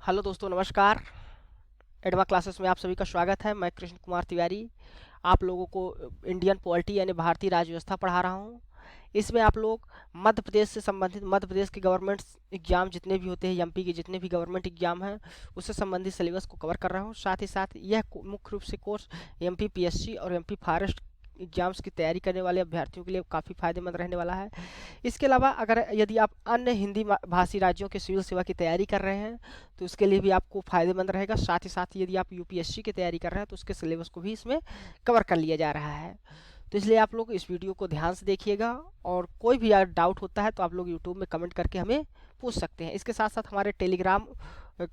Hello दोस्तों, नमस्कार। एडवा classes में आप सभी का स्वागत है। मैं कृष्ण कुमार तिवारी आप लोगों को इंडियन पॉलिटी यानी भारतीय राज्य व्यवस्था पढ़ा रहा हूँ। इसमें आप लोग मध्य प्रदेश से संबंधित मध्य प्रदेश के गवर्नमेंट एग्जाम जितने भी होते हैं, एमपी के जितने भी गवर्नमेंट एग्जाम हैं, उससे संबंधित सिलेबस को कवर कर रहा हूँ। साथ ही साथ यह मुख्य रूप से कोर्स एमपी पीएससी और एमपी फॉरेस्ट एग्जाम्स की तैयारी करने वाले अभ्यर्थियों के लिए काफ़ी फायदेमंद रहने वाला है। इसके अलावा अगर यदि आप अन्य हिंदी भाषी राज्यों के सिविल सेवा की तैयारी कर रहे हैं तो उसके लिए भी आपको फायदेमंद रहेगा। साथ ही साथ यदि आप यूपीएससी की तैयारी कर रहे हैं तो उसके सिलेबस को भी इसमें कवर कर लिया जा रहा है। तो इसलिए आप लोग इस वीडियो को ध्यान से देखिएगा और कोई भी अगर डाउट होता है तो आप लोग यूट्यूब में कमेंट करके हमें पूछ सकते हैं। इसके साथ साथ हमारे टेलीग्राम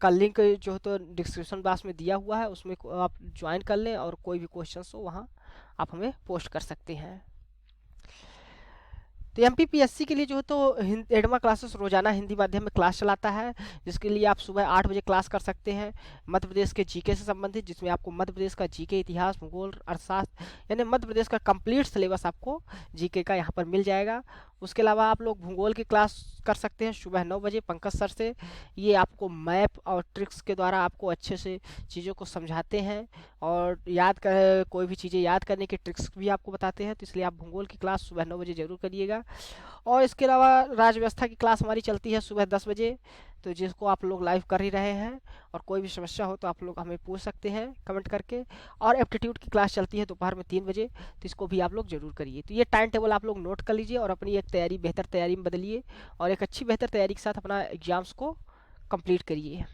का लिंक जो है तो डिस्क्रिप्शन बॉक्स में दिया हुआ है, उसमें आप ज्वाइन कर लें और कोई भी क्वेश्चन हो वहाँ आप हमें पोस्ट कर सकते हैं। तो एमपीपीएससी के लिए जो है तो एडवा क्लासेस रोजाना हिंदी माध्यम में क्लास चलाता है, जिसके लिए आप सुबह 8 बजे क्लास कर सकते हैं। मध्य प्रदेश के जीके से संबंधित, जिसमें आपको मध्य प्रदेश का जीके, इतिहास, भूगोल, अर्थशास्त्र यानी मध्य प्रदेश का कंप्लीट सिलेबस आपको जीके का यहाँ पर मिल जाएगा। उसके अलावा आप लोग भूगोल की क्लास कर सकते हैं सुबह 9 बजे पंकज सर से। ये आपको मैप और ट्रिक्स के द्वारा आपको अच्छे से चीज़ों को समझाते हैं और कोई भी चीज़ें याद करने के ट्रिक्स भी आपको बताते हैं। तो इसलिए आप भूगोल की क्लास सुबह 9 बजे जरूर करिएगा। और इसके अलावा राज्य व्यवस्था की क्लास हमारी चलती है सुबह 10 बजे, तो जिसको आप लोग लाइव कर ही रहे हैं। और कोई भी समस्या हो तो आप लोग हमें पूछ सकते हैं कमेंट करके। और एप्टीट्यूड की क्लास चलती है दोपहर में 3 बजे, तो इसको भी आप लोग जरूर करिए। तो ये टाइम टेबल आप लोग नोट कर लीजिए और अपनी एक बेहतर तैयारी में बदलिए और एक अच्छी बेहतर तैयारी के साथ अपना एग्जाम्स को कंप्लीट करिए।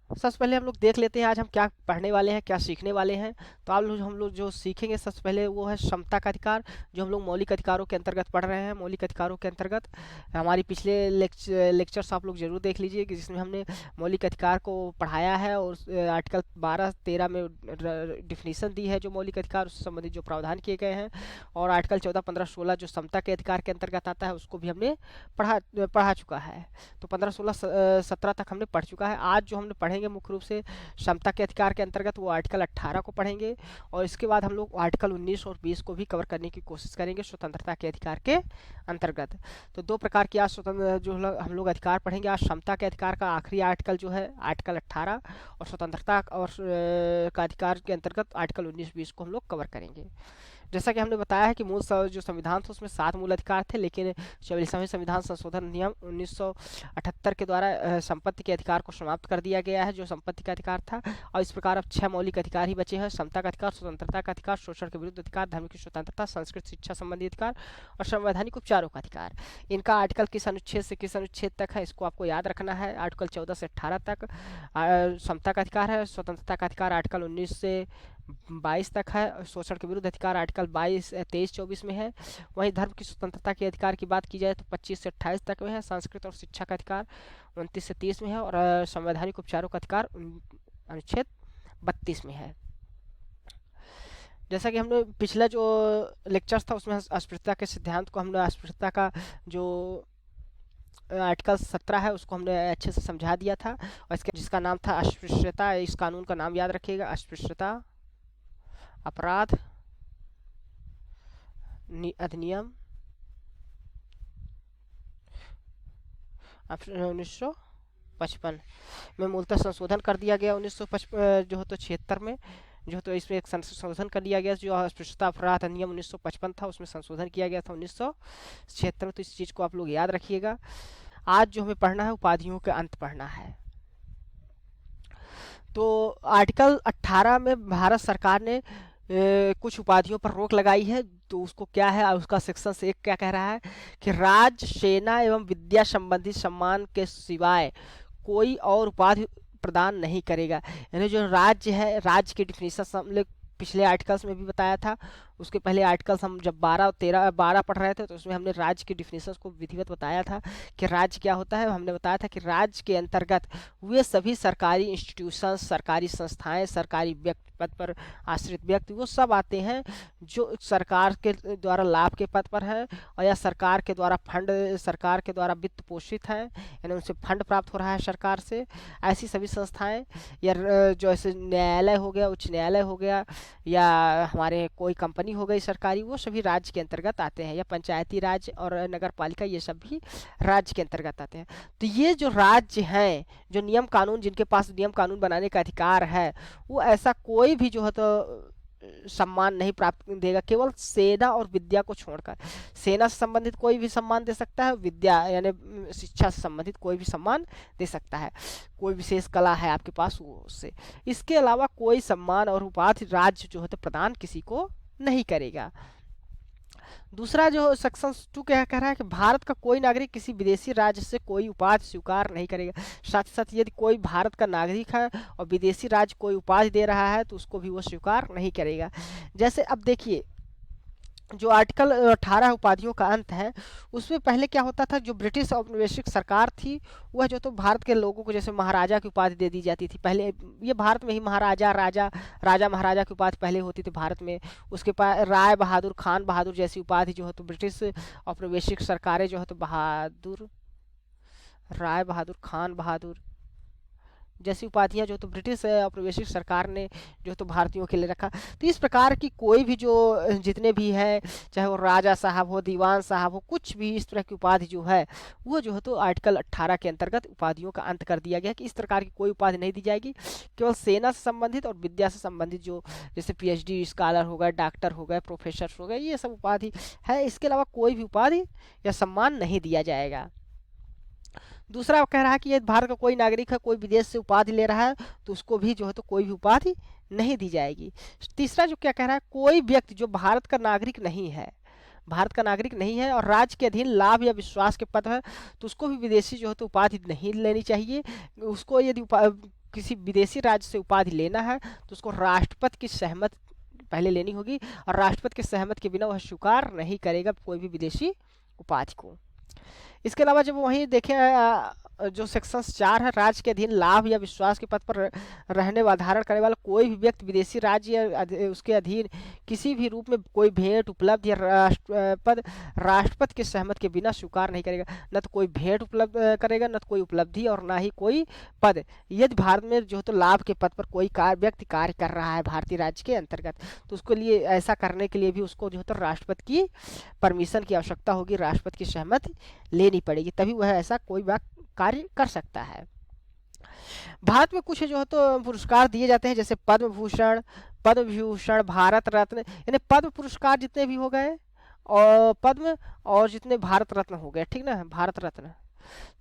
सबसे पहले हम लोग देख लेते हैं आज हम क्या पढ़ने वाले हैं, क्या सीखने वाले हैं। तो हम लोग जो सीखेंगे सबसे पहले वो है समता का अधिकार, जो हम लोग मौलिक अधिकारों के अंतर्गत पढ़ रहे हैं। मौलिक अधिकारों के अंतर्गत हमारी पिछले लेक्चर्स आप लोग जरूर देख लीजिए कि जिसमें हमने मौलिक अधिकार को पढ़ाया है और आर्टिकल 12-13 में डिफिनीसन दी है जो मौलिक अधिकार उससे संबंधित जो प्रावधान किए गए हैं। और आर्टिकल 14, 15, 16 जो समता के अधिकार के अंतर्गत आता है उसको भी हमने पढ़ा चुका है। तो 15, 16, 17 तक हमने पढ़ चुका है। आज जो हमने पढ़ेंगे मुख्य रूप से समता के अधिकार के अंतर्गत वो आर्टिकल 18 को पढ़ेंगे और इसके बाद हम लोग आर्टिकल 19 और 20 को भी कवर करने की कोशिश करेंगे स्वतंत्रता के अधिकार के अंतर्गत। तो दो प्रकार की आज स्वतंत्र जो हम लोग अधिकार पढ़ेंगे। आज समता के अधिकार का आखिरी आर्टिकल जो है आर्टिकल 18 और स्वतंत्रता और का अधिकार के अंतर्गत आर्टिकल 19-20 को हम लोग कवर करेंगे। जैसा कि हमने बताया है कि जो संविधान था उसमें 7 मूल अधिकार थे, लेकिन 44वें संविधान संशोधन नियम 1978 के द्वारा संपत्ति के अधिकार को समाप्त कर दिया गया है, जो संपत्ति का अधिकार था। और इस प्रकार अब 6 मौलिक अधिकार ही बचे हैं: समता का अधिकार, स्वतंत्रता का अधिकार, शोषण के विरुद्ध अधिकार, धर्म की स्वतंत्रता, संस्कृत शिक्षा संबंधी अधिकार और संवैधानिक उपचारों का अधिकार। इनका आर्टिकल किस अनुच्छेद से किस अनुच्छेद तक है इसको आपको याद रखना है। आर्टिकल 14 से 18 तक समता का अधिकार है। स्वतंत्रता का अधिकार आर्टिकल 19 से 22 तक है। शोषण के विरुद्ध अधिकार आर्टिकल 23-24 में है। वहीं धर्म की स्वतंत्रता के अधिकार की बात की जाए तो 25 से 28 तक में है। संस्कृत और शिक्षा का अधिकार 29 से 30 में है और संवैधानिक उपचारों का अधिकार अनुच्छेद 32 में है। जैसा कि हमने पिछला जो लेक्चर्स था उसमें अस्पृश्यता के सिद्धांत को हमने अस्पृश्यता का जो आर्टिकल 17 है उसको हमने अच्छे से समझा दिया था। और इसका जिसका नाम था अस्पृश्यता, इस कानून का नाम याद रखिएगा, अस्पृश्यता अपराध अधिनियम 1955 में मूलतः संशोधन कर दिया गया। 1955 जो है तो 76 में जो तो इसमें एक संशोधन कर दिया गया। जो अस्पृश्यता अपराध अधिनियम 1955 था उसमें संशोधन किया गया था 1976 में। तो इस चीज़ को आप लोग याद रखिएगा। आज जो हमें पढ़ना है उपाधियों के अंत पढ़ना है। तो आर्टिकल 18 में भारत सरकार ने कुछ उपाधियों पर रोक लगाई है। तो उसको क्या है, उसका सेक्शन से 1 क्या कह रहा है कि राज्य, सेना एवं विद्या संबंधी सम्मान के सिवाय कोई और उपाधि प्रदान नहीं करेगा। यानी जो राज्य है, राज्य की डिफिनीशन हमने पिछले आर्टिकल्स में भी बताया था। उसके पहले आर्टिकल्स हम जब 12 पढ़ रहे थे तो उसमें हमने राज्य की डिफिनीशन को विधिवत बताया था कि राज्य क्या होता है। हमने बताया था कि राज्य के अंतर्गत वे सभी सरकारी इंस्टीट्यूशन, सरकारी संस्थाएं, सरकारी व्यक्ति, पद पर आश्रित व्यक्ति, वो सब आते हैं जो सरकार के द्वारा लाभ के पद पर है और या सरकार के द्वारा वित्त पोषित है, यानी उनसे फंड प्राप्त हो रहा है सरकार से। ऐसी सभी संस्थाएं या जो ऐसे न्यायालय हो गया, उच्च न्यायालय हो गया, या हमारे कोई कंपनी कॉलोनी हो गई सरकारी, वो सभी राज्य के अंतर्गत आते हैं, या पंचायती राज और नगर पालिका ये सब भी राज्य के अंतर्गत आते हैं। तो ये जो राज्य हैं, जो नियम कानून, जिनके पास नियम कानून बनाने का अधिकार है, वो ऐसा कोई भी जो है तो सम्मान नहीं प्राप्त देगा, केवल सेना और विद्या को छोड़कर। सेना से संबंधित कोई भी सम्मान दे सकता है, विद्या यानी शिक्षा से संबंधित कोई भी सम्मान दे सकता है, कोई विशेष कला है आपके पास वो उससे। इसके अलावा कोई सम्मान और उपाधि राज्य जो है तो प्रदान किसी को नहीं करेगा। दूसरा जो सेक्शन 2 क्या कह रहा है कि भारत का कोई नागरिक किसी विदेशी राज्य से कोई उपाधि स्वीकार नहीं करेगा। साथ ही साथ यदि कोई भारत का नागरिक है और विदेशी राज्य कोई उपाधि दे रहा है तो उसको भी वो स्वीकार नहीं करेगा। जैसे अब देखिए, जो आर्टिकल 18 उपाधियों का अंत है, उसमें पहले क्या होता था, जो ब्रिटिश औपनिवेशिक सरकार थी वह जो तो भारत के लोगों को जैसे महाराजा की उपाधि दे दी जाती थी। पहले ये भारत में ही महाराजा, राजा, राजा महाराजा की उपाधि पहले होती थी भारत में। उसके पास राय बहादुर, खान बहादुर जैसी उपाधि जो है तो ब्रिटिश औपनिवेशिक सरकारें जो है तो बहादुर, राय बहादुर, खान बहादुर जैसी उपाधियां जो तो ब्रिटिश औपनिवेशिक सरकार ने जो तो भारतीयों के लिए रखा। तो इस प्रकार की कोई भी जो जितने भी है, चाहे वो राजा साहब हो, दीवान साहब हो, कुछ भी इस तरह की उपाधि जो है वो जो है तो आर्टिकल 18 के अंतर्गत उपाधियों का अंत कर दिया गया कि इस प्रकार की कोई उपाधि नहीं दी जाएगी। केवल सेना से संबंधित और विद्या से संबंधित जो जैसे PhD स्कॉलर हो गए, डॉक्टर हो गए, प्रोफेसर हो गए, ये सब उपाधि है। इसके अलावा कोई भी उपाधि या सम्मान नहीं दिया जाएगा। दूसरा कह रहा है कि यदि भारत का कोई नागरिक है, कोई विदेश से उपाधि ले रहा है तो उसको भी जो है तो कोई भी उपाधि नहीं दी जाएगी। तीसरा जो क्या कह रहा है, कोई व्यक्ति जो भारत का नागरिक नहीं है, भारत का नागरिक नहीं है और राज्य के अधीन लाभ या विश्वास के पद है, तो उसको भी विदेशी जो है तो उपाधि नहीं लेनी चाहिए। उसको यदि किसी विदेशी राज्य से उपाधि लेना है तो उसको राष्ट्रपति की सहमति पहले लेनी होगी, और राष्ट्रपति की सहमति के बिना वह स्वीकार नहीं करेगा कोई भी विदेशी उपाधि को। इसके अलावा जब वहीं देखें जो सेक्शन 4 है, राज्य के अधीन लाभ या विश्वास के पद पर रहने व धारण करने वाला कोई भी व्यक्ति विदेशी राज्य या उसके अधीन किसी भी रूप में कोई भेंट, उपलब्ध या पद राष्ट्रपति की सहमति के बिना स्वीकार नहीं करेगा। न तो कोई भेंट उपलब्ध करेगा, न तो कोई उपलब्धि, और ना ही कोई पद। यदि भारत में जो तो लाभ के पद पर कोई व्यक्ति कार्य कर रहा है भारतीय राज्य के अंतर्गत, तो उसके लिए ऐसा करने के लिए भी उसको जो तो राष्ट्रपति की परमिशन की आवश्यकता होगी, राष्ट्रपति की सहमति लेनी पड़ेगी, तभी वह ऐसा कोई कार्य कर सकता है। भारत में कुछ जो है तो पुरस्कार दिए जाते हैं, जैसे पद्म भूषण, पद्म विभूषण, भारत रत्न, यानी पद्म पुरस्कार जितने भी हो गए और पद्म और जितने भारत रत्न हो गए, ठीक ना, भारत रत्न,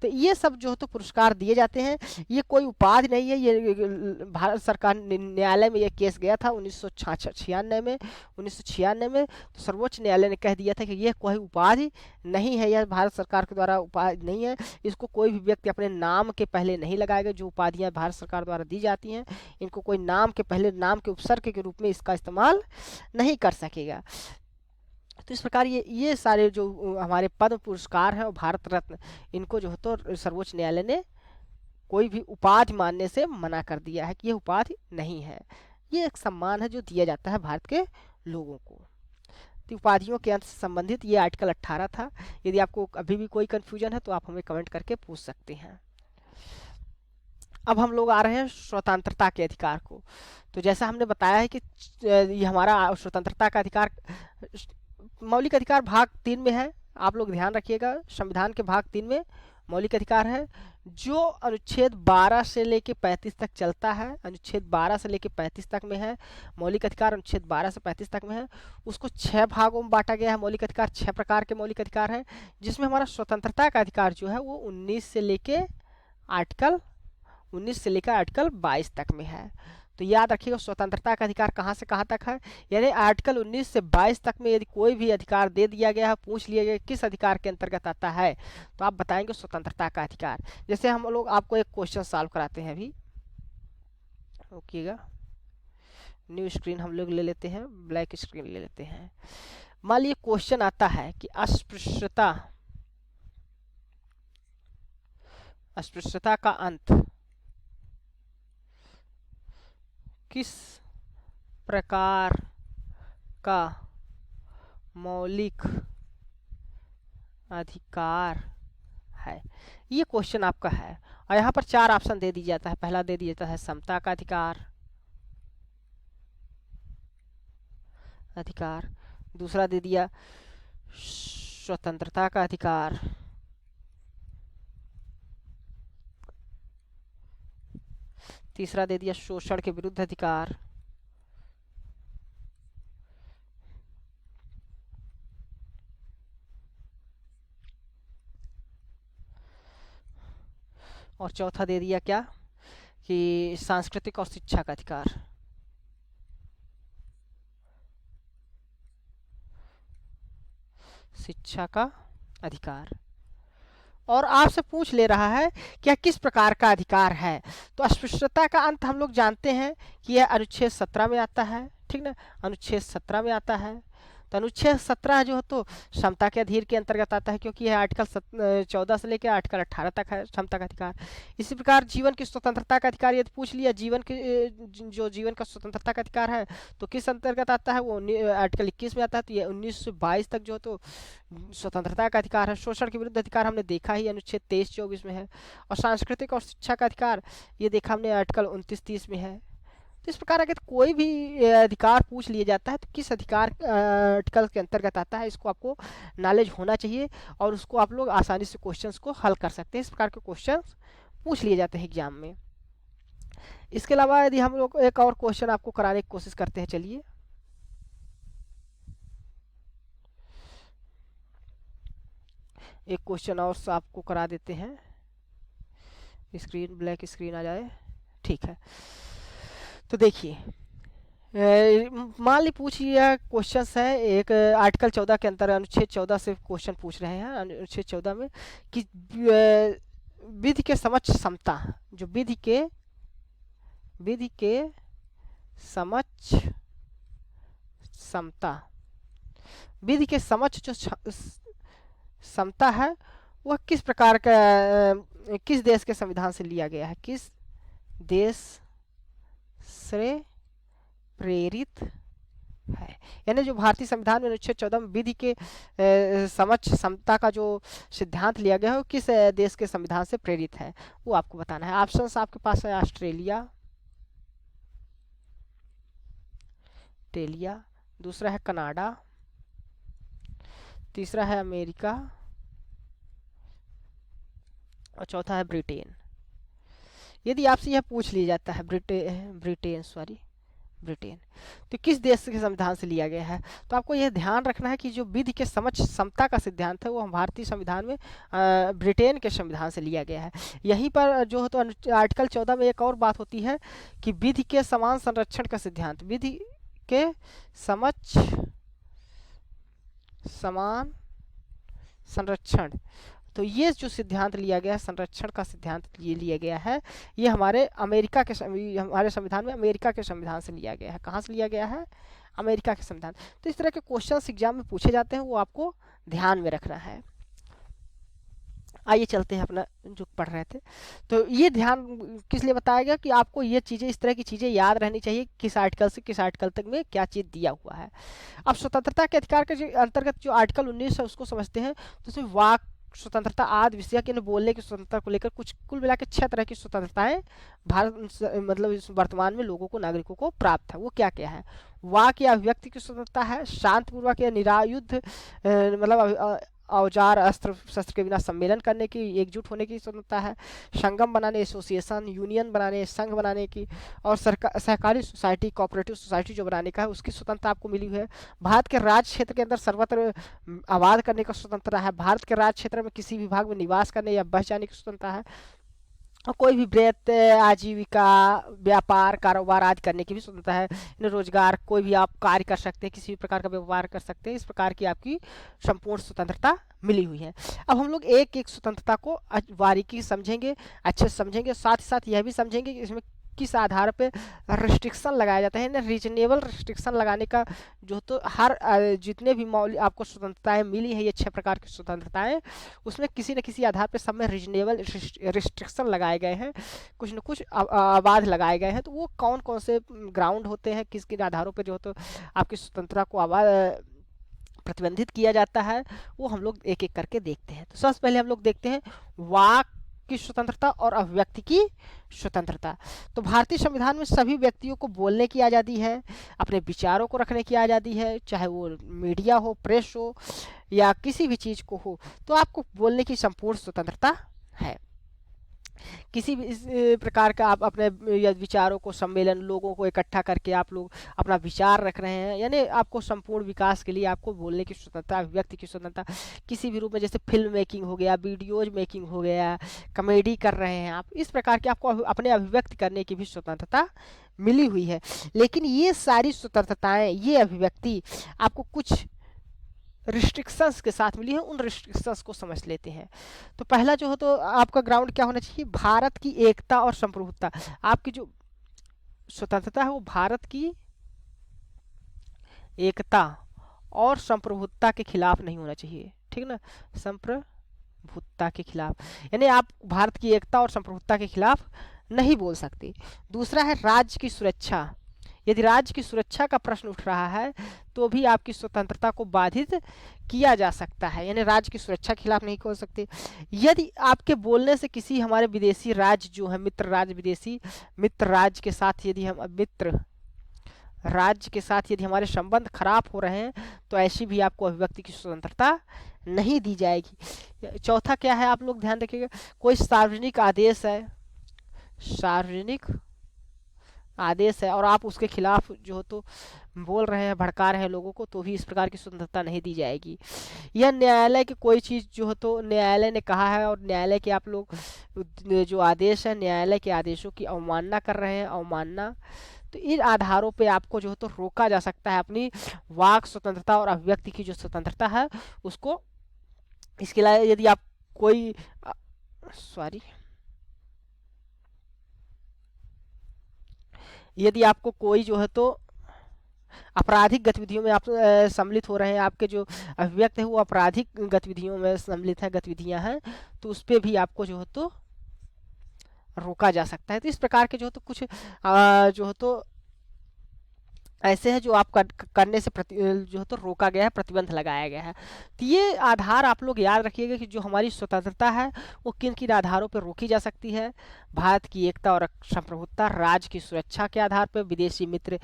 तो ये सब जो है तो पुरस्कार दिए जाते हैं। ये कोई उपाधि नहीं है। ये भारत सरकार न्यायालय में ये केस गया था 1996 में, 1996 में तो सर्वोच्च न्यायालय ने कह दिया था कि यह कोई उपाधि नहीं है, यह भारत सरकार के द्वारा उपाधि नहीं है, इसको कोई भी व्यक्ति अपने नाम के पहले नहीं लगाएगा। जो उपाधियां भारत सरकार द्वारा दी जाती हैं, इनको कोई नाम के पहले, नाम के उपसर्ग के रूप में इसका इस्तेमाल नहीं कर सकेगा। तो इस प्रकार ये सारे जो हमारे पद्म पुरस्कार हैं और भारत रत्न, इनको जो है तो सर्वोच्च न्यायालय ने कोई भी उपाधि मानने से मना कर दिया है कि ये उपाधि नहीं है, ये एक सम्मान है जो दिया जाता है भारत के लोगों को। तो उपाधियों के अंत से संबंधित ये आर्टिकल 18 था। यदि आपको अभी भी कोई कन्फ्यूजन है तो आप हमें कमेंट करके पूछ सकते हैं। अब हम लोग आ रहे हैं स्वतंत्रता के अधिकार को। तो जैसा हमने बताया है कि ये हमारा स्वतंत्रता का अधिकार मौलिक अधिकार भाग 3 में है, आप लोग ध्यान रखिएगा। संविधान के भाग 3 में मौलिक अधिकार है, जो अनुच्छेद 12 से लेके 35 तक चलता है। अनुच्छेद 12 से लेके 35 तक में है मौलिक अधिकार, अनुच्छेद 12 से 35 तक में है। उसको 6 भागों में बांटा गया है। मौलिक अधिकार 6 प्रकार के मौलिक अधिकार हैं, जिसमें हमारा स्वतंत्रता का अधिकार जो है वो 19 से लेके आर्टिकल 22 तक में है। तो याद रखिएगा स्वतंत्रता का अधिकार कहाँ से कहाँ तक है, यानी आर्टिकल 19 से 22 तक में यदि कोई भी अधिकार दे दिया गया है, पूछ लिया गया किस अधिकार के अंतर्गत आता है, तो आप बताएंगे स्वतंत्रता का अधिकार। जैसे हम लोग आपको एक क्वेश्चन सॉल्व कराते हैं अभी, ओकेगा। न्यू स्क्रीन हम लोग ले लेते हैं, ब्लैक स्क्रीन ले लेते हैं। मान लीजिए क्वेश्चन आता है कि अस्पृश्यता का अंत किस प्रकार का मौलिक अधिकार है, ये क्वेश्चन आपका है। और यहाँ पर 4 ऑप्शन दे दिया जाता है। पहला दे दिया जाता है समता का अधिकार, दूसरा दे दिया स्वतंत्रता का अधिकार, तीसरा दे दिया शोषण के विरुद्ध अधिकार, और चौथा दे दिया क्या कि सांस्कृतिक और शिक्षा का अधिकार। शिक्षा का अधिकार। और आपसे पूछ ले रहा है कि यह किस प्रकार का अधिकार है। तो अस्पृश्यता का अंत हम लोग जानते हैं कि यह अनुच्छेद 17 में आता है, ठीक ना, अनुच्छेद 17 में आता है। तो अनुच्छेद 17 जो है तो समता के अधीन के अंतर्गत आता है, क्योंकि यह आर्टिकल 14 से लेकर आर्टिकल 18 तक है समता का अधिकार। इसी प्रकार जीवन की स्वतंत्रता का अधिकार यदि पूछ लिया, जीवन की जो जीवन का स्वतंत्रता का अधिकार है तो किस अंतर्गत आता है, वो आर्टिकल 21 में आता है। तो ये 19 से 22 तक जो है तो स्वतंत्रता का अधिकार है। शोषण के विरुद्ध अधिकार हमने देखा ही अनुच्छेद 23-24 में है। और सांस्कृतिक और शिक्षा का अधिकार ये देखा हमने आर्टिकल 29-30 में है। तो इस प्रकार अगर कोई भी अधिकार पूछ लिया जाता है तो किस अधिकार आर्टिकल के अंतर्गत आता है, इसको आपको नॉलेज होना चाहिए और उसको आप लोग आसानी से क्वेश्चंस को हल कर सकते हैं। इस प्रकार के क्वेश्चंस पूछ लिए जाते हैं एग्जाम में। इसके अलावा यदि हम लोग एक और क्वेश्चन आपको कराने की कोशिश करते हैं, चलिए एक क्वेश्चन और आपको करा देते हैं। स्क्रीन ब्लैक स्क्रीन आ जाए, ठीक है। तो देखिए मान ली पूछिए क्वेश्चन है एक आर्टिकल 14 के अंतर अनुच्छेद 14 से क्वेश्चन पूछ रहे हैं। अनुच्छेद 14 में कि विधि के समक्ष समता, जो विधि के समक्ष समता, विधि के समक्ष जो समता है वह किस प्रकार का, किस देश के संविधान से लिया गया है, किस देश से प्रेरित है। यानी जो भारतीय संविधान में अनुच्छेद 14 में विधि के समक्ष समता का जो सिद्धांत लिया गया है वो किस देश के संविधान से प्रेरित है, वो आपको बताना है। ऑप्शंस आपके पास है ऑस्ट्रेलिया, दूसरा है कनाडा, तीसरा है अमेरिका और चौथा है ब्रिटेन। यदि आपसे यह पूछ लिया जाता है ब्रिटेन तो किस देश के संविधान से लिया गया है, तो आपको यह ध्यान रखना है कि जो विधि के समक्ष समता का सिद्धांत है वो भारतीय संविधान में ब्रिटेन के संविधान से लिया गया है। यहीं पर जो है तो आर्टिकल 14 में एक और बात होती है कि विधि के समान संरक्षण का सिद्धांत, विधि के समक्ष समान संरक्षण, तो ये जो सिद्धांत लिया गया है, संरक्षण का सिद्धांत ये लिया गया है, ये हमारे हमारे संविधान में अमेरिका के संविधान से लिया गया है। कहाँ से लिया गया है, अमेरिका के संविधान। तो इस तरह के क्वेश्चंस एग्जाम में पूछे जाते हैं, वो आपको ध्यान में रखना है। आइए चलते हैं अपना जो पढ़ रहे थे। तो ये ध्यान किस लिए बताया गया कि आपको ये चीज़ें, इस तरह की चीज़ें याद रहनी चाहिए, किस आर्टिकल से किस आर्टिकल तक में क्या चीज़ दिया हुआ है। अब स्वतंत्रता के अधिकार के अंतर्गत जो आर्टिकल 19 है उसको समझते हैं। तो उसमें वाक स्वतंत्रता आदि विषय के बोलने की स्वतंत्रता को लेकर कुछ कुल मिला के 6 तरह की स्वतंत्रताएं भारत मतलब इस वर्तमान में लोगों को, नागरिकों को प्राप्त है। वो क्या क्या है, वाक या अभिव्यक्ति की स्वतंत्रता है, शांतिपूर्वक या निरायुध मतलब औजार अस्त्र शस्त्र के बिना सम्मेलन करने की, एकजुट होने की स्वतंत्रता है, संगम बनाने, एसोसिएशन यूनियन बनाने, संघ बनाने की, और सहकारी सोसाइटी, कोऑपरेटिव सोसाइटी जो बनाने का है उसकी स्वतंत्रता आपको मिली हुई है। भारत के राज्य क्षेत्र के अंदर सर्वत्र आबाद करने का स्वतंत्रता है। भारत के राज्य क्षेत्र में किसी भी भाग में निवास करने या बस जाने की स्वतंत्रता है। और कोई भी वृत्त, आजीविका, व्यापार, कारोबार आदि करने की भी स्वतंत्रता है। रोजगार, कोई भी आप कार्य कर सकते हैं, किसी भी प्रकार का व्यापार कर सकते हैं। इस प्रकार की आपकी संपूर्ण स्वतंत्रता मिली हुई है। अब हम लोग एक एक स्वतंत्रता को बारीकी समझेंगे, अच्छे से समझेंगे, साथ ही साथ यह भी समझेंगे कि इसमें किस आधार पे रिस्ट्रिक्शन लगाया जाता है ना। रीजनेबल रिस्ट्रिक्शन लगाने का जो तो हर जितने भी मौलिक आपको स्वतंत्रताएं मिली है, ये 6 प्रकार की स्वतंत्रताएं, उसमें किसी न किसी आधार पे सब में रीजनेबल रिस्ट्रिक्शन लगाए गए हैं, कुछ न कुछ आबाद लगाए गए हैं। तो वो कौन कौन से ग्राउंड होते हैं, किस किन आधारों पर जो तो आपकी स्वतंत्रता को प्रतिबंधित किया जाता है, वो हम लोग एक एक करके देखते हैं। तो सबसे पहले हम लोग देखते हैं वाक की स्वतंत्रता और अभिव्यक्ति की स्वतंत्रता। तो भारतीय संविधान में सभी व्यक्तियों को बोलने की आज़ादी है, अपने विचारों को रखने की आज़ादी है, चाहे वो मीडिया हो, प्रेस हो या किसी भी चीज़ को हो, तो आपको बोलने की संपूर्ण स्वतंत्रता है। किसी भी इस प्रकार का आप अपने या विचारों को, सम्मेलन, लोगों को इकट्ठा करके आप लोग अपना विचार रख रहे हैं, यानी आपको संपूर्ण विकास के लिए आपको बोलने की स्वतंत्रता, अभिव्यक्ति की स्वतंत्रता किसी भी रूप में, जैसे फिल्म मेकिंग हो गया, वीडियोज मेकिंग हो गया, कॉमेडी कर रहे हैं आप, इस प्रकार के आपको अपने अभिव्यक्ति करने की भी स्वतंत्रता मिली हुई है। लेकिन ये सारी स्वतंत्रताएं, ये अभिव्यक्ति आपको कुछ रिस्ट्रिक्शंस के साथ मिली है। उन रिस्ट्रिक्शंस को समझ लेते हैं। तो पहला जो हो तो आपका ग्राउंड क्या होना चाहिए, भारत की एकता और संप्रभुता। आपकी जो स्वतंत्रता है वो भारत की एकता और संप्रभुता के खिलाफ नहीं होना चाहिए, ठीक ना, संप्रभुता के खिलाफ, यानी आप भारत की एकता और संप्रभुता के खिलाफ नहीं बोल सकते। दूसरा है राज्य की सुरक्षा। यदि राज्य की सुरक्षा का प्रश्न उठ रहा है तो भी आपकी स्वतंत्रता को बाधित किया जा सकता है, यानी राज्य की सुरक्षा के खिलाफ नहीं बोल सकते। यदि आपके बोलने से किसी हमारे विदेशी राज्य जो है, मित्र राज्य, विदेशी मित्र राज्य के साथ यदि हम मित्र राज्य के साथ यदि हमारे संबंध खराब हो रहे हैं तो ऐसी भी आपको अभिव्यक्ति की स्वतंत्रता नहीं दी जाएगी। चौथा क्या है, आप लोग ध्यान रखिएगा, कोई सार्वजनिक आदेश है, सार्वजनिक आदेश है और आप उसके खिलाफ जो हो तो बोल रहे हैं, भड़का रहे हैं लोगों को, तो भी इस प्रकार की स्वतंत्रता नहीं दी जाएगी। यह न्यायालय की कोई चीज़ जो हो तो न्यायालय ने कहा है और न्यायालय के आप लोग जो आदेश है, न्यायालय के आदेशों की अवमानना कर रहे हैं, अवमानना, तो इन आधारों पे आपको जो है तो रोका जा सकता है अपनी वाक स्वतंत्रता और अभिव्यक्ति की जो स्वतंत्रता है उसको। इसके अलावा यदि आप कोई यदि आपको कोई जो है तो आपराधिक गतिविधियों में आप सम्मिलित हो रहे हैं, आपके जो अभिव्यक्त है वो आपराधिक गतिविधियों में सम्मिलित है, गतिविधियां हैं, तो उस पर भी आपको जो है तो रोका जा सकता है। तो इस प्रकार के जो है तो कुछ जो है तो ऐसे है जो आप करने से जो है तो रोका गया है, प्रतिबंध लगाया गया है। तो ये आधार आप लोग याद रखिएगा कि जो हमारी स्वतंत्रता है वो किन किन आधारों पर रोकी जा सकती है। भारत की एकता और संप्रभुता, राज्य की सुरक्षा के आधार पर, विदेशी मित्र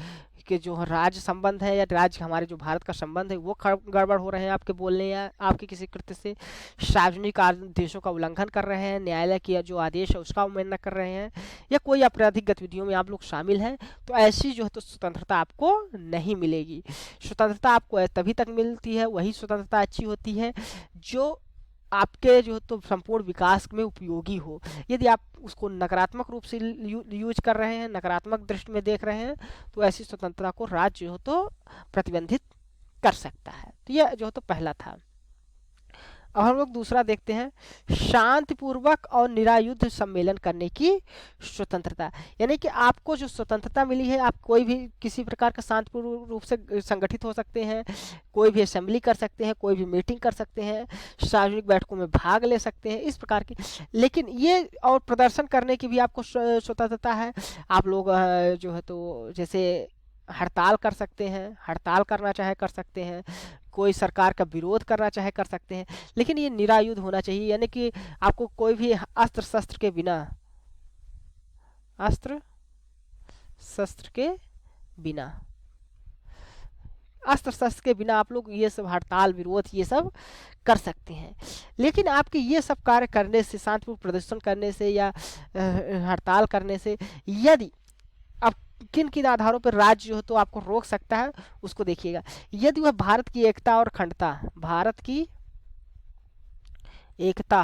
के जो राज्य संबंध है या राज्य हमारे जो भारत का संबंध है वो गड़बड़ हो रहे हैं आपके बोलने या आपके किसी कृत्य से, सार्वजनिक आदेशों का उल्लंघन कर रहे हैं, न्यायालय की जो आदेश है उसका उल्लंघन कर रहे हैं, या कोई आपराधिक गतिविधियों में आप लोग शामिल हैं, तो ऐसी जो है तो स्वतंत्रता आपको नहीं मिलेगी। स्वतंत्रता आपको तभी तक मिलती है, वही स्वतंत्रता अच्छी होती है जो आपके जो तो संपूर्ण विकास में उपयोगी हो। यदि आप उसको नकारात्मक रूप से यूज कर रहे हैं, नकारात्मक दृष्टि में देख रहे हैं, तो ऐसी स्वतंत्रता को राज्य जो हो तो प्रतिबंधित कर सकता है। तो यह जो तो पहला था। अब हम लोग दूसरा देखते हैं, शांतिपूर्वक और निरायुध सम्मेलन करने की स्वतंत्रता। यानी कि आपको जो स्वतंत्रता मिली है, आप कोई भी किसी प्रकार का शांतिपूर्ण रूप से संगठित हो सकते हैं, कोई भी असेंबली कर सकते हैं, कोई भी मीटिंग कर सकते हैं, सार्वजनिक बैठकों में भाग ले सकते हैं, इस प्रकार की। लेकिन ये और प्रदर्शन करने की भी आपको स्वतंत्रता है। आप लोग जो है तो जैसे हड़ताल कर सकते हैं, हड़ताल करना चाहे कर सकते हैं, कोई सरकार का विरोध करना चाहे कर सकते हैं, लेकिन ये निरायुध होना चाहिए, यानी कि आपको कोई भी अस्त्र शस्त्र के बिना, अस्त्र शस्त्र के बिना, अस्त्र शस्त्र के बिना आप लोग ये सब हड़ताल, विरोध ये सब कर सकते हैं। लेकिन आपके ये सब कार्य करने से, शांतिपूर्ण प्रदर्शन करने से या हड़ताल करने से, यदि आप किन किन आधारों पर राज्य जो है तो आपको रोक सकता है उसको देखिएगा। यदि वह भारत की एकता और अखंडता, भारत की एकता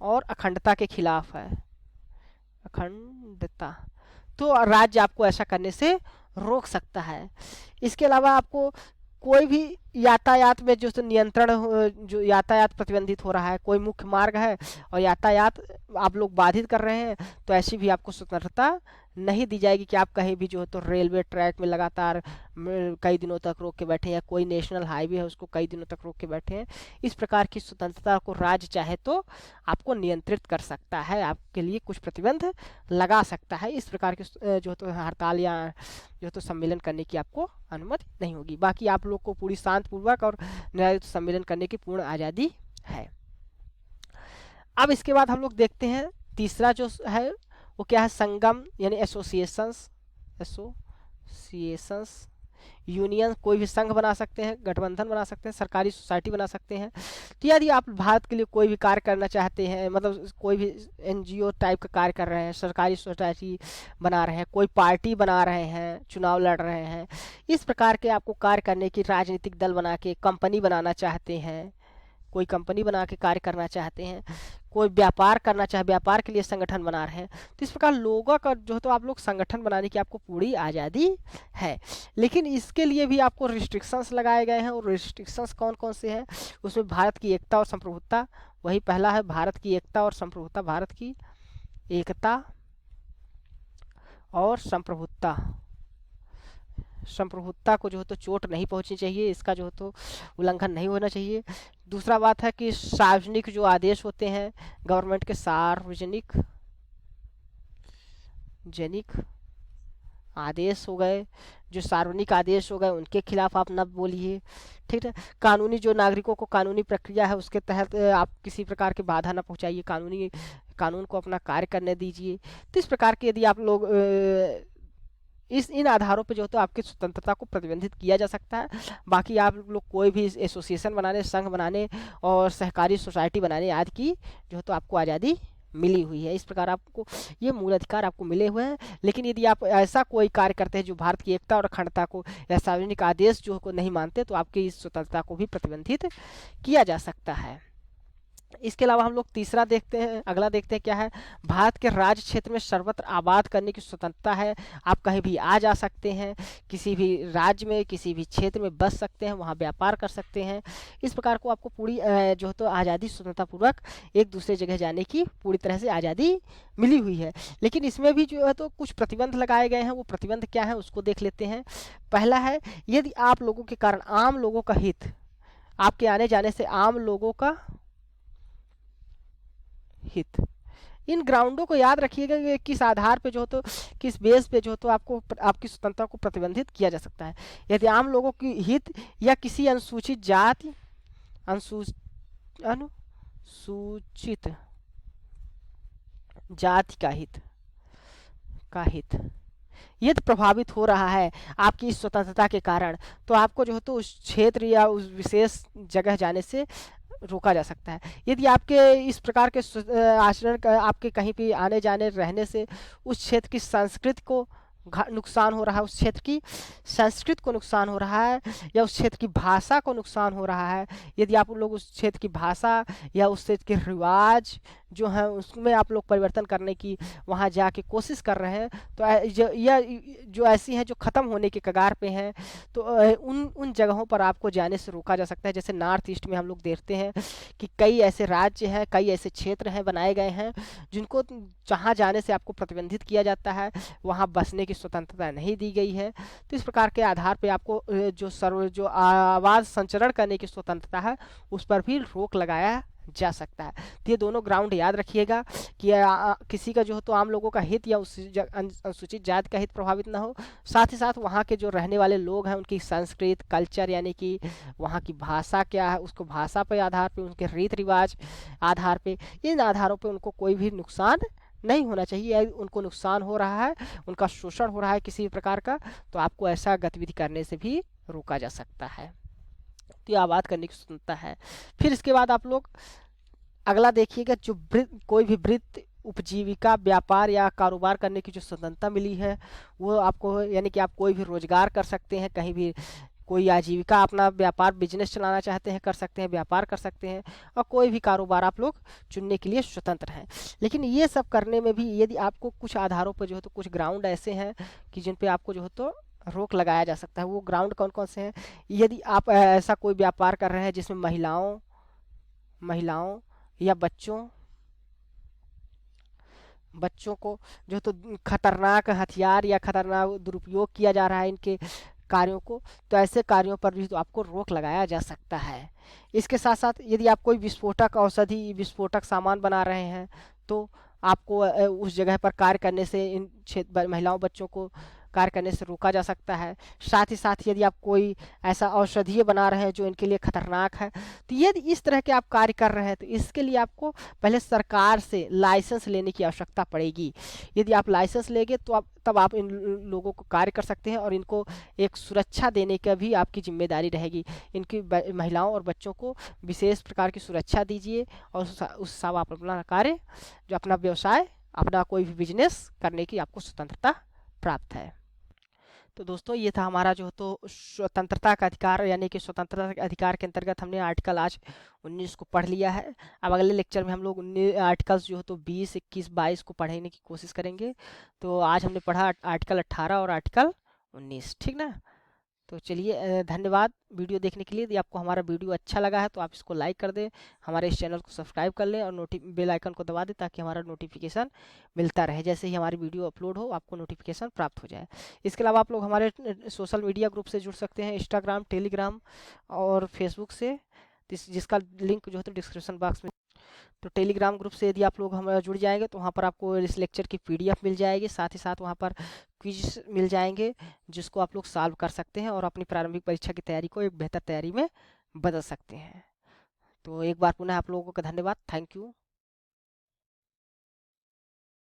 और अखंडता के खिलाफ है, अखंडता, तो राज्य आपको ऐसा करने से रोक सकता है। इसके अलावा आपको कोई भी यातायात में जो नियंत्रण, जो यातायात प्रतिबंधित हो रहा है, कोई मुख्य मार्ग है और यातायात आप लोग बाधित कर रहे हैं, तो ऐसी भी आपको स्वतंत्रता नहीं दी जाएगी कि आप कहीं भी जो है तो रेलवे ट्रैक में लगातार कई दिनों तक रोक के बैठे हैं, कोई नेशनल हाईवे है उसको कई दिनों तक रोक के बैठे हैं। इस प्रकार की स्वतंत्रता को राज्य चाहे तो आपको नियंत्रित कर सकता है, आपके लिए कुछ प्रतिबंध लगा सकता है। इस प्रकार की जो है तो हड़ताल या जो है तो सम्मेलन करने की आपको अनुमति नहीं होगी। बाकी आप लोग को पूरी शांतिपूर्वक और न्याययुत सम्मेलन करने की पूर्ण आज़ादी है। अब इसके बाद हम लोग देखते हैं तीसरा जो है वो क्या है, संगम यानी एसोसिएशंस, एसोसिएशंस, यूनियन, कोई भी संघ बना सकते हैं, गठबंधन बना सकते हैं, सरकारी सोसाइटी बना सकते हैं। तो यदि आप भारत के लिए कोई भी कार्य करना चाहते हैं, मतलब कोई भी एनजीओ टाइप का कार्य कर रहे हैं, सरकारी सोसाइटी बना रहे हैं, कोई पार्टी बना रहे हैं, चुनाव लड़ रहे हैं, इस प्रकार के आपको कार्य करने की, राजनीतिक दल बना के कंपनी बनाना चाहते हैं, कोई कंपनी बना के कार्य करना चाहते हैं, कोई व्यापार करना चाहे, व्यापार के लिए संगठन बना रहे हैं, तो इस प्रकार लोगों का जो है तो आप लोग संगठन बनाने की आपको पूरी आज़ादी है। लेकिन इसके लिए भी आपको रिस्ट्रिक्शंस लगाए गए हैं, और रिस्ट्रिक्शंस कौन कौन से हैं उसमें भारत की एकता और संप्रभुता, वही पहला है, भारत की एकता और संप्रभुता, भारत की एकता और संप्रभुता, संप्रभुता को जो है तो चोट नहीं पहुंचनी चाहिए, इसका जो है तो उल्लंघन नहीं होना चाहिए। दूसरा बात है कि सार्वजनिक जो आदेश होते हैं गवर्नमेंट के, सार्वजनिक जनिक आदेश हो गए, जो सार्वजनिक आदेश हो गए उनके खिलाफ आप न बोलिए, ठीक है। कानूनी जो नागरिकों को कानूनी प्रक्रिया है उसके तहत आप किसी प्रकार की बाधा न पहुंचाइए, कानून को अपना कार्य करने दीजिए। तो इस प्रकार के यदि आप लोग इस इन आधारों पे जो है तो आपकी स्वतंत्रता को प्रतिबंधित किया जा सकता है। बाकी आप लोग कोई भी एसोसिएशन बनाने, संघ बनाने और सहकारी सोसाइटी बनाने आदि की जो है तो आपको आज़ादी मिली हुई है। इस प्रकार आपको ये मूल अधिकार आपको मिले हुए हैं। लेकिन यदि आप ऐसा कोई कार्य करते हैं जो भारत की एकता और अखंडता को या सार्वजनिक आदेश जो को नहीं मानते, तो आपकी इस स्वतंत्रता को भी प्रतिबंधित किया जा सकता है। इसके अलावा हम लोग तीसरा देखते हैं, अगला देखते हैं क्या है, भारत के राज्य क्षेत्र में सर्वत्र आबाद करने की स्वतंत्रता है। आप कहीं भी आ जा सकते हैं, किसी भी राज्य में, किसी भी क्षेत्र में बस सकते हैं, वहाँ व्यापार कर सकते हैं। इस प्रकार को आपको पूरी जो है तो आज़ादी, स्वतंत्रतापूर्वक एक दूसरे जगह जाने की पूरी तरह से आज़ादी मिली हुई है। लेकिन इसमें भी जो है तो कुछ प्रतिबंध लगाए गए हैं। वो प्रतिबंध क्या है उसको देख लेते हैं। पहला है, यदि आप लोगों के कारण आम लोगों का हित, आपके आने जाने से आम लोगों का हित, इन ग्राउंडों को याद रखिएगा कि किस आधार पे जो हो तो, किस बेस पे जो हो तो आपको आपकी स्वतंत्रता को प्रतिबंधित किया जा सकता है। यदि आम लोगों की हित या किसी अनुसूचित जाति, अनुसूचित जाति का हित यदि प्रभावित हो रहा है आपकी इस स्वतंत्रता के कारण, तो आपको जो है तो उस क्षेत्र या उस विशेष जगह जाने से रोका जा सकता है। यदि आपके इस प्रकार के आचरण का, आपके कहीं भी आने जाने रहने से उस क्षेत्र की संस्कृति को नुकसान हो रहा है, उस क्षेत्र की संस्कृति को नुकसान हो रहा है, या उस क्षेत्र की भाषा को नुकसान हो रहा है, यदि आप लोग उस क्षेत्र की भाषा या उस क्षेत्र के रिवाज जो हैं उसमें आप लोग परिवर्तन करने की वहाँ जाके कोशिश कर रहे हैं, तो जो ऐसी हैं जो ख़त्म होने के कगार पे हैं, तो उन जगहों पर आपको जाने से रोका जा सकता है। जैसे नॉर्थ ईस्ट में हम लोग देखते हैं कि कई ऐसे राज्य हैं, कई ऐसे क्षेत्र हैं बनाए गए हैं जिनको जहाँ जाने से आपको प्रतिबंधित किया जाता है, वहाँ बसने की स्वतंत्रता नहीं दी गई है। तो इस प्रकार के आधार पे आपको जो आवाज़ संचरण करने की स्वतंत्रता है उस पर भी रोक लगाया जा सकता है। तो ये दोनों ग्राउंड याद रखिएगा कि किसी का जो है तो आम लोगों का हित या उस अनुसूचित जाति का हित प्रभावित ना हो, साथ ही साथ वहाँ के जो रहने वाले लोग हैं उनकी संस्कृति, कल्चर, यानी कि वहाँ की भाषा क्या है, उसको भाषा पे आधार पे, उनके रीति रिवाज आधार पे, इन आधारों पे उनको कोई भी नुकसान नहीं होना चाहिए। उनको नुकसान हो रहा है, उनका शोषण हो रहा है किसी भी प्रकार का, तो आपको ऐसा गतिविधि करने से भी रोका जा सकता है। तो ये आबाद करने की स्वतंत्रता है। फिर इसके बाद आप लोग अगला देखिएगा, जो कोई भी वृत्ति, उपजीविका, व्यापार या कारोबार करने की जो स्वतंत्रता मिली है वो आपको, यानी कि आप कोई भी रोजगार कर सकते हैं, कहीं भी कोई आजीविका, अपना व्यापार, बिजनेस चलाना चाहते हैं कर सकते हैं, व्यापार कर सकते हैं, और कोई भी कारोबार आप लोग चुनने के लिए स्वतंत्र हैं। लेकिन ये सब करने में भी यदि आपको कुछ आधारों पर जो है तो कुछ ग्राउंड ऐसे हैं कि जिन पे आपको जो है तो रोक लगाया जा सकता है। वो ग्राउंड कौन कौन से हैं? यदि आप ऐसा कोई व्यापार कर रहे हैं जिसमें महिलाओं या बच्चों को जो तो खतरनाक हथियार या खतरनाक दुरुपयोग किया जा रहा है इनके कार्यों को, तो ऐसे कार्यों पर भी तो आपको रोक लगाया जा सकता है। इसके साथ साथ यदि आप कोई विस्फोटक औषधि, विस्फोटक सामान बना रहे हैं, तो आपको उस जगह पर कार्य करने से इन महिलाओं, बच्चों को कार्य करने से रोका जा सकता है। साथ ही साथ यदि आप कोई ऐसा औषधीय बना रहे हैं जो इनके लिए खतरनाक है, तो यदि इस तरह के आप कार्य कर रहे हैं तो इसके लिए आपको पहले सरकार से लाइसेंस लेने की आवश्यकता पड़ेगी। यदि आप लाइसेंस लेंगे तो आप तब आप इन लोगों को कार्य कर सकते हैं, और इनको एक सुरक्षा देने का भी आपकी जिम्मेदारी रहेगी। इनकी महिलाओं और बच्चों को विशेष प्रकार की सुरक्षा दीजिए, और उस हिसाब आप अपना कार्य, जो अपना व्यवसाय, अपना कोई भी बिजनेस करने की आपको स्वतंत्रता प्राप्त है। तो दोस्तों ये था हमारा जो तो स्वतंत्रता का अधिकार, यानी कि स्वतंत्रता के अधिकार के अंतर्गत हमने आर्टिकल आज 19 को पढ़ लिया है। अब अगले लेक्चर में हम लोग आर्टिकल्स जो है तो 20, 21, 22 को पढ़ने की कोशिश करेंगे। तो आज हमने पढ़ा आर्टिकल 18 और आर्टिकल 19, ठीक ना। तो चलिए, धन्यवाद वीडियो देखने के लिए। यदि आपको हमारा वीडियो अच्छा लगा है तो आप इसको लाइक कर दें, हमारे इस चैनल को सब्सक्राइब कर लें, और बेल आइकन को दबा दें ताकि हमारा नोटिफिकेशन मिलता रहे। जैसे ही हमारी वीडियो अपलोड हो आपको नोटिफिकेशन प्राप्त हो जाए। इसके अलावा आप लोग हमारे सोशल मीडिया ग्रुप से जुड़ सकते हैं, इंस्टाग्राम, टेलीग्राम और फेसबुक से, जिसका लिंक जो है तो डिस्क्रिप्शन बॉक्स में। तो टेलीग्राम ग्रुप से यदि आप लोग हमारा जुड़ जाएंगे तो वहाँ पर आपको इस लेक्चर की पीडीएफ मिल जाएगी, साथ ही साथ वहाँ पर क्विज मिल जाएंगे जिसको आप लोग सॉल्व कर सकते हैं और अपनी प्रारंभिक परीक्षा की तैयारी को एक बेहतर तैयारी में बदल सकते हैं। तो एक बार पुनः आप लोगों का धन्यवाद, थैंक यू।